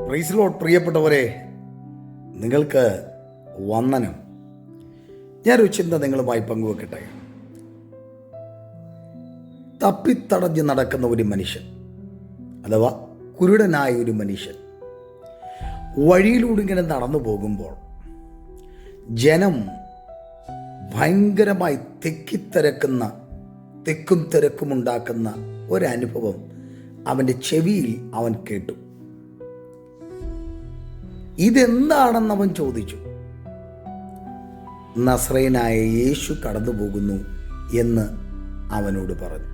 Praise Lord. പ്രിയപ്പെട്ടവരെ, നിങ്ങൾക്ക് വന്ദനം. ഞാനൊരു ചിന്ത നിങ്ങളുമായി പങ്കുവെക്കട്ടെ. തപ്പിത്തടഞ്ഞ് നടക്കുന്ന ഒരു മനുഷ്യൻ, അഥവാ കുരുടനായ ഒരു മനുഷ്യൻ വഴിയിലൂടെ ഇങ്ങനെ നടന്നു പോകുമ്പോൾ ജനം ഭയങ്കരമായി തിക്കും തിരക്കുമുണ്ടാക്കുന്ന ഒരനുഭവം അവൻ്റെ ചെവിയിൽ അവൻ കേട്ടു. ഇതെന്താണെന്ന് അവൻ ചോദിച്ചു. നസ്രയനായ യേശു കടന്നു പോകുന്നു എന്ന് അവനോട് പറഞ്ഞു.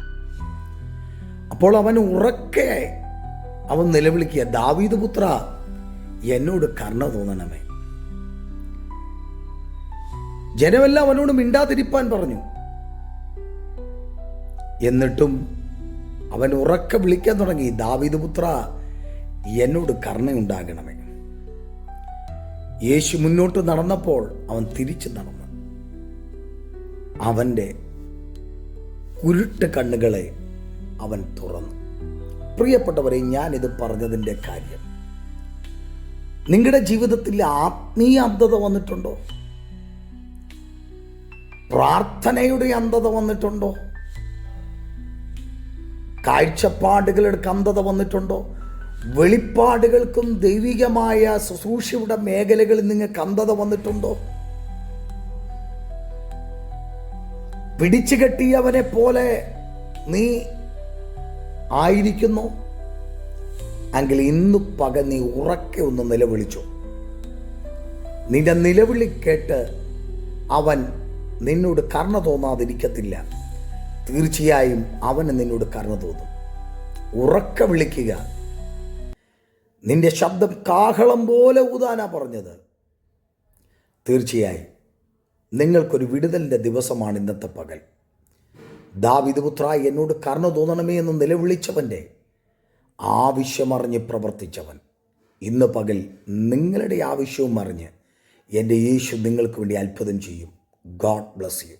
അപ്പോൾ അവൻ ഉറക്കെ നിലവിളിക്കുക, ദാവീദ് പുത്ര, എന്നോട് കരുണ തോന്നണമേ. ജനമെല്ലാം അവനോട് മിണ്ടാതിരിപ്പാൻ പറഞ്ഞു. എന്നിട്ടും അവൻ ഉറക്കെ വിളിക്കാൻ തുടങ്ങി, ദാവീദ് പുത്ര, എന്നോട് കരുണയുണ്ടാകണമേ. യേശു മുന്നോട്ട് നടന്നപ്പോൾ അവൻ തിരിച്ചു നടന്നു. അവൻ്റെ കുരുട്ട് കണ്ണുകളെ അവൻ തുറന്നു. പ്രിയപ്പെട്ടവരെ, ഞാനിത് പറഞ്ഞതിൻ്റെ കാര്യം, നിങ്ങളുടെ ജീവിതത്തിൽ ആത്മീയ അന്ധത വന്നിട്ടുണ്ടോ? പ്രാർത്ഥനയുടെ അന്ധത വന്നിട്ടുണ്ടോ? കാഴ്ചപ്പാടുകളുടെ അന്ധത വന്നിട്ടുണ്ടോ? വെളിപ്പാടുകൾക്കും ദൈവികമായ ശുശ്രൂഷയുടെ മേഖലകളിൽ നിങ്ങൾക്ക് അന്ധത വന്നിട്ടുണ്ടോ? പിടിച്ചു കെട്ടിയവനെ പോലെ നീ ആയിരിക്കുന്നു എങ്കിൽ ഇന്ന് പകൽ നീ ഉറക്കെ ഒന്ന് നിലവിളിച്ചു. നിന്റെ നിലവിളി കേട്ട് അവൻ നിന്നോട് കരുണ തോന്നാതിരിക്കത്തില്ല. തീർച്ചയായും അവന് നിന്നോട് കരുണ തോന്നും. ഉറക്കെ വിളിക്കുക. നിന്റെ ശബ്ദം കാഹളം പോലെ ഊതാനാ പറഞ്ഞത്. തീർച്ചയായും നിങ്ങൾക്കൊരു വിടുതലിൻ്റെ ദിവസമാണ് ഇന്നത്തെ പകൽ. ദാവീദ് പുത്ര, എന്നോട് കരുണ തോന്നണമേ എന്ന് നിലവിളിച്ചവൻ്റെ ആവശ്യമറിഞ്ഞ് പ്രവർത്തിച്ചവൻ ഇന്ന് പകൽ നിങ്ങളുടെ ആവശ്യവും അറിഞ്ഞ് എൻ്റെ യേശു നിങ്ങൾക്ക് വേണ്ടി അത്ഭുതം ചെയ്യും. God bless you.